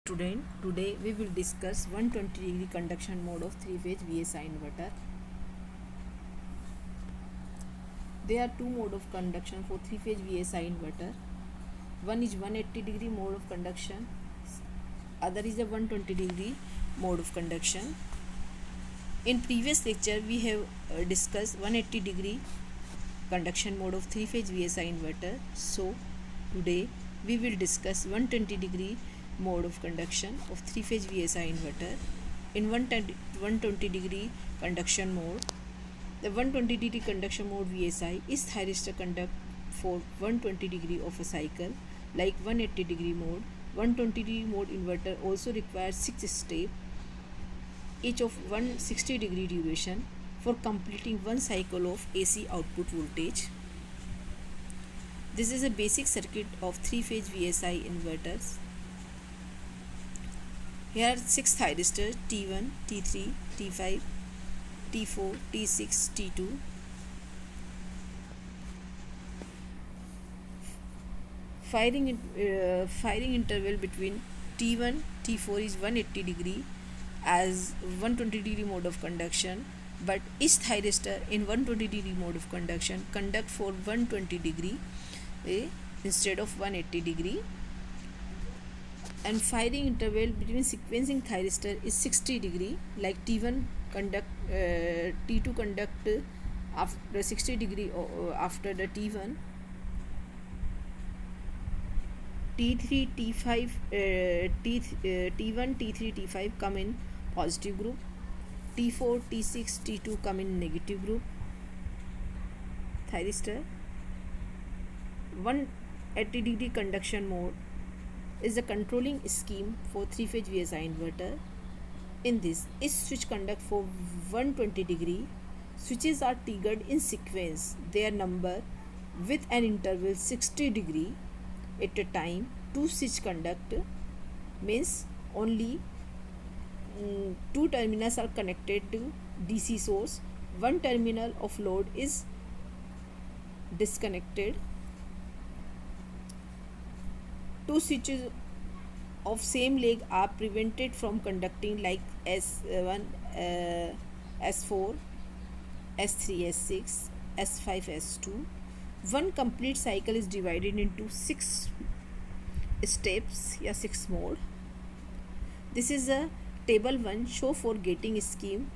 Student, today we will discuss 120-degree conduction mode of three-phase VSI inverter. There are two modes of conduction for three-phase VSI inverter. One is 180-degree mode of conduction, other is a 120-degree mode of conduction. In previous lecture, we have discussed 180-degree conduction mode of three-phase VSI inverter. So, today we will discuss 120-degree mode of conduction of three-phase VSI inverter. In 120-degree conduction mode, the 120-degree conduction mode VSI is thyristor conduct for 120 degree of a cycle. Like 180-degree mode, 120-degree mode inverter also requires 6 steps, each of 160-degree duration, for completing one cycle of AC output voltage. This is a basic circuit of three-phase VSI inverters. Here are 6 thyristors T1, T3, T5, T4, T6, T2. Firing interval between T1, T4 is 180 degree as 120 degree mode of conduction, but each thyristor in 120 degree mode of conduction conduct for 120 degree instead of 180 degree. And firing interval between sequencing thyristor is 60 degree, like T1 conduct T2 conduct after 60 degree after the T1, T3 T5 T1 T3 T5 come in positive group, T4 T6 T2 come in negative group thyristor. 180 degree conduction mode is a controlling scheme for three-phase VSI inverter. In this, each switch conduct for 120 degree. Switches are triggered in sequence. Their number with an interval 60 degree at a time. Two switch conduct means only two terminals are connected to DC source. One terminal of load is disconnected. Two switches of same leg are prevented from conducting, like S1, S4, S3, S6, S5, S2. One complete cycle is divided into 6 steps, 6 mode. This is a table 1 show for gating scheme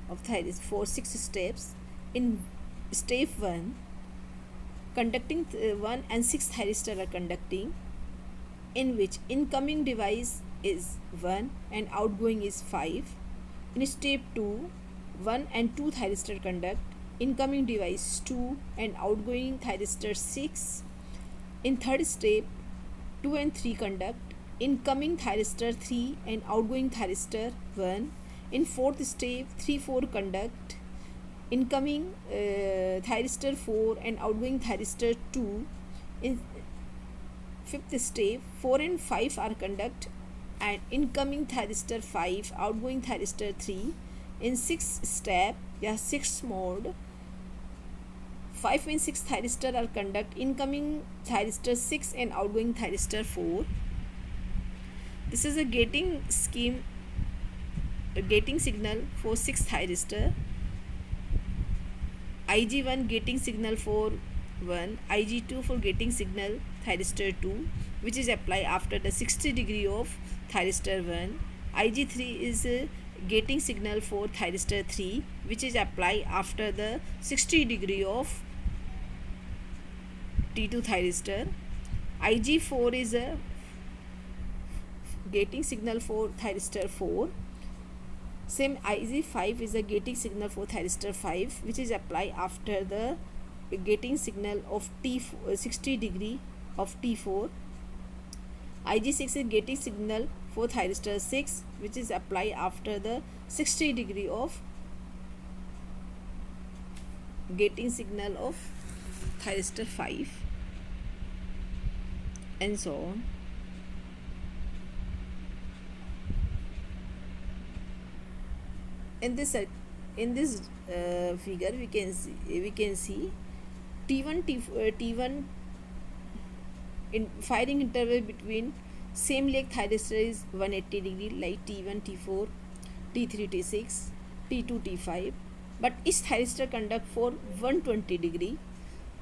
of thyristor for 6 steps. In step 1, conducting 1 and 6 thyristor are conducting, in which incoming device is 1 and outgoing is 5. In step 2, 1 and 2 thyristor conduct, incoming device 2 and outgoing thyristor 6. In third step, 2 and 3 conduct, incoming thyristor 3 and outgoing thyristor 1. In fourth step, 3 4 conduct, incoming thyristor 4 and outgoing thyristor 2. In fifth step, 4 and 5 are conduct and incoming thyristor 5, outgoing thyristor 3. In sixth step, 6 mode, 5 and 6 thyristor are conduct, incoming thyristor 6 and outgoing thyristor 4. This is a gating scheme, a gating signal for 6 thyristor. IG1 gating signal for 1, IG2 for gating signal thyristor 2, which is applied after the 60 degree of thyristor 1. IG3 is a gating signal for thyristor 3, which is applied after the 60 degree of T2 thyristor. IG4 is a gating signal for thyristor 4. Same IG5 is a gating signal for thyristor 5, which is applied after the gating signal of 60 degree of T4. IG6 is gating signal for thyristor 6, which is applied after the 60 degree of gating signal of thyristor 5, and so on. In this figure, we can see T1 in firing interval between Same leg thyristor is 180 degree like T1, T4, T3, T6, T2, T5. But each thyristor conduct for 120 degree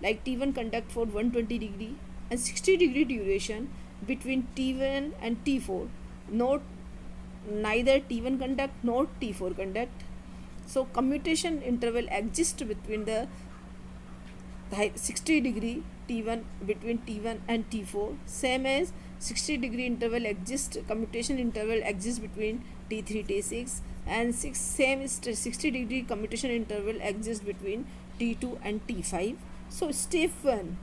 like T1 conduct for 120 degree and 60 degree duration between T1 and T4. Note neither T1 conduct nor T4 conduct. So commutation interval exists between the 60 degree T1 between T1 and T4, same as 60 degree interval exists, commutation interval exists between T3 T6, and same is 60 degree commutation interval exists between T2 and T5. So step 1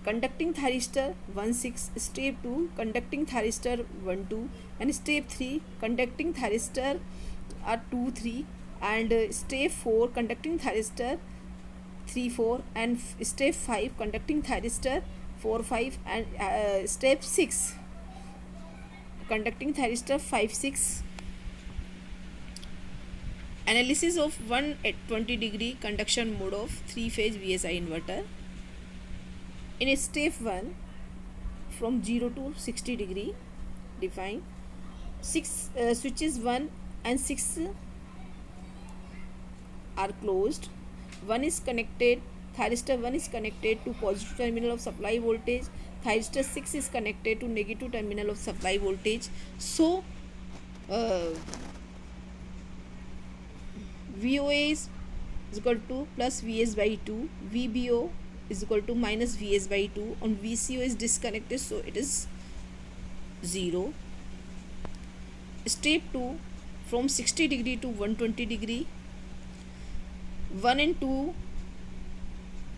conducting thyristor 1 6, step 2 conducting thyristor 1 2, and step 3 conducting thyristor are 2 3, and step 4 conducting thyristor 3 4, and step 5 conducting thyristor 4 5, and step 6 conducting thyristor 5 6. Analysis of 120 degree conduction mode of 3 phase VSI inverter. In step 1 from 0 to 60 degree define 6 switches 1 and 6 are closed. One is connected, thyristor 1 is connected to positive terminal of supply voltage, thyristor 6 is connected to negative terminal of supply voltage. So VOA is equal to plus Vs by 2, VBO is equal to minus Vs by 2, and VCO is disconnected, so it is 0. Step 2 from 60 degree to 120 degree, 1 and 2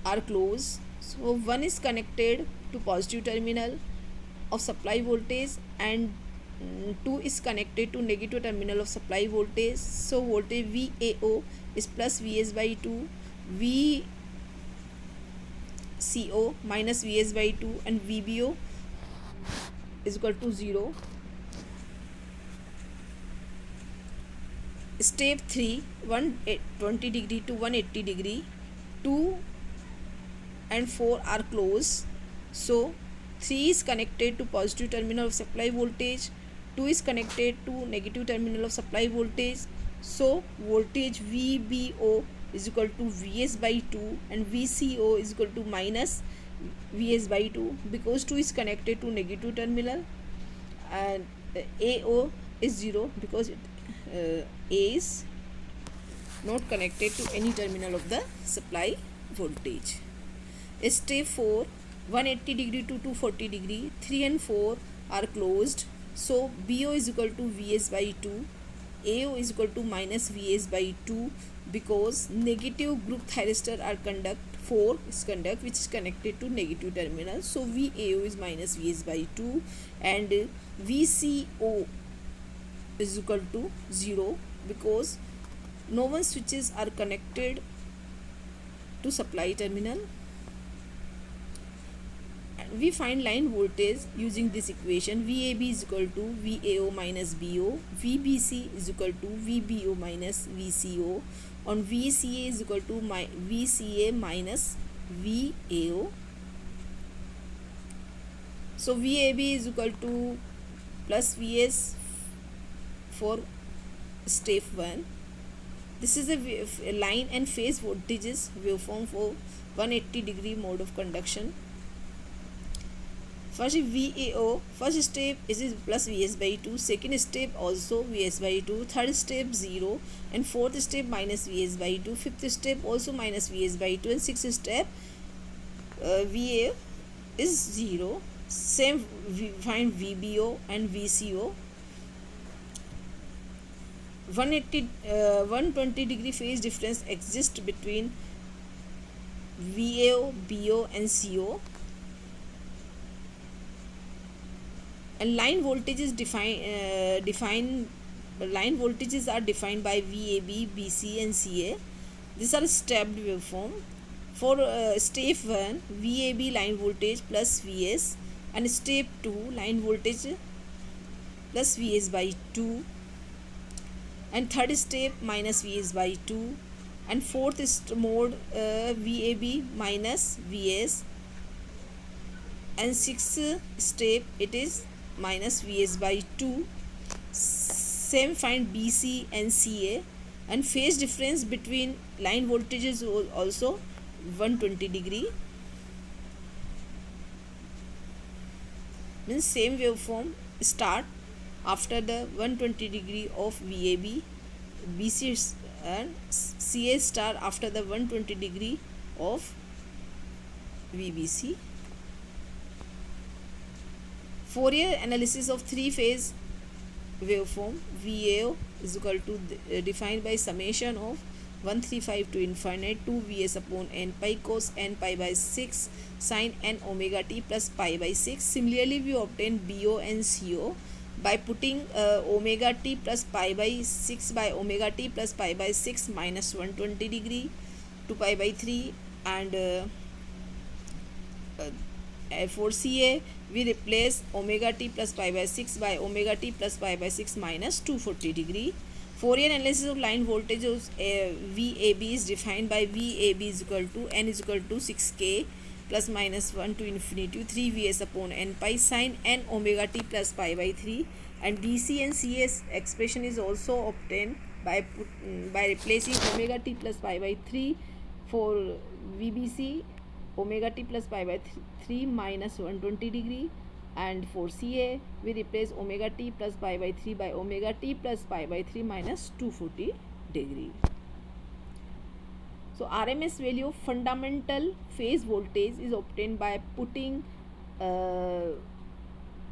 are closed. So 1 is connected to positive terminal of supply voltage and 2 is connected to negative terminal of supply voltage. So voltage VAO is plus Vs by 2, VCO minus Vs by 2, and VBO is equal to 0. Step 3 120 degree to 180 degree, 2 and 4 are closed. So 3 is connected to positive terminal of supply voltage, 2 is connected to negative terminal of supply voltage. So voltage VBO is equal to Vs by 2 and VCO is equal to minus Vs by 2 because 2 is connected to negative terminal, and AO is 0 because A is not connected to any terminal of the supply voltage. Step 4 180 degree to 240 degree, 3 and 4 are closed. So BO is equal to Vs by 2, AO is equal to minus Vs by 2 because negative group thyristor are conduct, 4 is conduct which is connected to negative terminal. So VAO is minus Vs by 2 and VCO is equal to 0 because no one switches are connected to supply terminal. And we find line voltage using this equation. VAB is equal to VAO minus BO, VBC is equal to VBO minus VCO, and VCA is equal to VCA minus VAO. So VAB is equal to plus VS for step 1. This is a line and phase voltages waveform for 180 degree mode of conduction. First VAO, first step is plus Vs by 2, second step also Vs by 2, third step 0, and fourth step minus Vs by 2, fifth step also minus Vs by 2, and sixth step VA is 0. Same we find VBO and VCO. 120 degree phase difference exists between VAO, BO and CO. And line voltages line voltages are defined by VAB, BC and CA. These are stepped waveform. For step 1 VAB line voltage plus Vs, and step 2 line voltage plus Vs by 2, and third step minus Vs by 2, and fourth mode VAB minus Vs, and sixth step it is minus Vs by 2. Same find BC and CA, and phase difference between line voltages also 120 degree. Means same waveform start after the 120 degree of VAB, BC and CA start after the 120 degree of VBC. Fourier analysis of three phase waveform VAO is equal to defined by summation of 135 to infinite 2 Vs upon n pi cos n pi by 6 sin n omega t plus pi by 6. Similarly, we obtain BO and CO by putting omega t plus pi by 6 by omega t plus pi by 6 minus 120 degree to pi by 3, and for CA we replace omega t plus pi by 6 by omega t plus pi by 6 minus 240 degree. Fourier analysis of line voltage of VAB is defined by VAB is equal to n is equal to 6k plus minus 1 to infinity 3 Vs upon n pi sin n omega t plus pi by 3, and BC and CS expression is also obtained by replacing omega t plus pi by 3 for VBC omega t plus pi by 3 minus 120 degree, and for CA we replace omega t plus pi by 3 by omega t plus pi by 3 minus 240 degree. So RMS value of fundamental phase voltage is obtained by putting n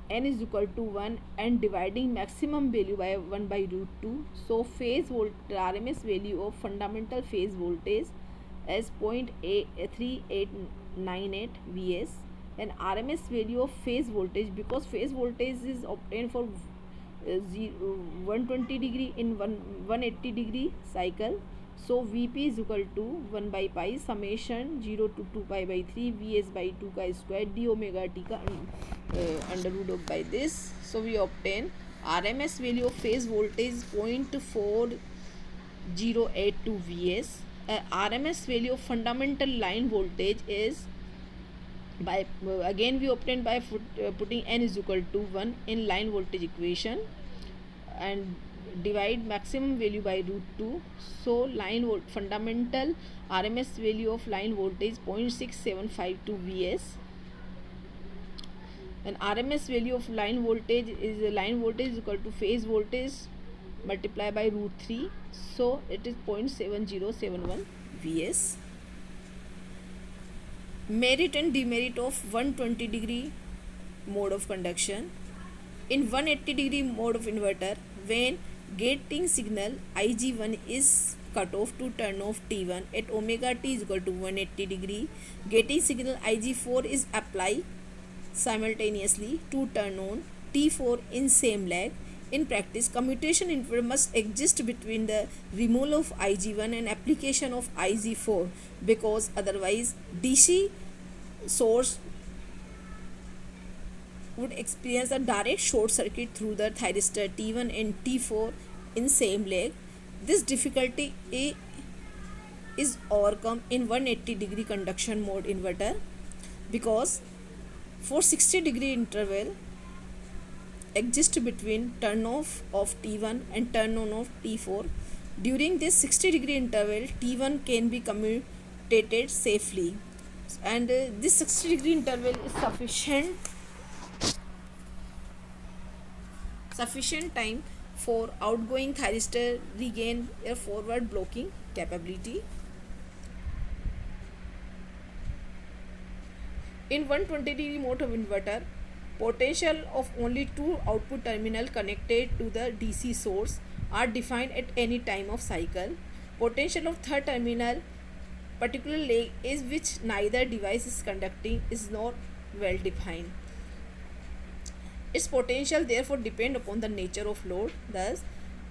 is equal to 1 and dividing maximum value by 1 by root 2. So RMS value of fundamental phase voltage as 0.3898 Vs, and RMS value of phase voltage, because phase voltage is obtained for 120 degree in 180 degree cycle. So Vp is equal to 1 by pi summation 0 to 2 pi by 3 Vs by 2 chi square d omega t का under root of by this. So we obtain RMS value of phase voltage 0.4082 Vs. RMS value of fundamental line voltage is by again we obtain by putting n is equal to 1 in line voltage equation and divide maximum value by root 2. So fundamental RMS value of line voltage 0.6752 Vs, and RMS value of line voltage is equal to phase voltage multiplied by root 3. So it is 0.7071 Vs. Merit and demerit of 120 degree mode of conduction. In 180 degree mode of inverter, when gating signal Ig1 is cut off to turn off T1 at omega t is equal to 180 degree, gating signal Ig4 is applied simultaneously to turn on T4 in same lag. In practice, commutation interval must exist between the removal of Ig1 and application of Ig4, because otherwise DC source would experience a direct short circuit through the thyristor T1 and T4 in same leg. This difficulty is overcome in 180 degree conduction mode inverter, because for 60 degree interval exist between turn off of T1 and turn on of T4. During this 60 degree interval, T1 can be commutated safely, and this 60 degree interval is sufficient time for outgoing thyristor regain a forward blocking capability. In 120 degree mode of inverter, potential of only two output terminal connected to the DC source are defined at any time of cycle. Potential of third terminal, particular leg is which neither device is conducting, is not well defined. Its potential therefore depend upon the nature of load. Thus,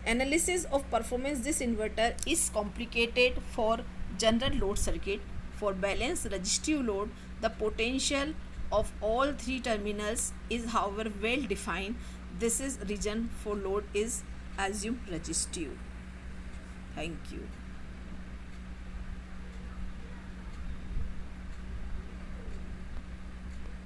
analysis of performance this inverter is complicated for general load circuit. For balanced resistive load, the potential of all three terminals is however well defined. This is reason for load is assumed resistive. Thank you.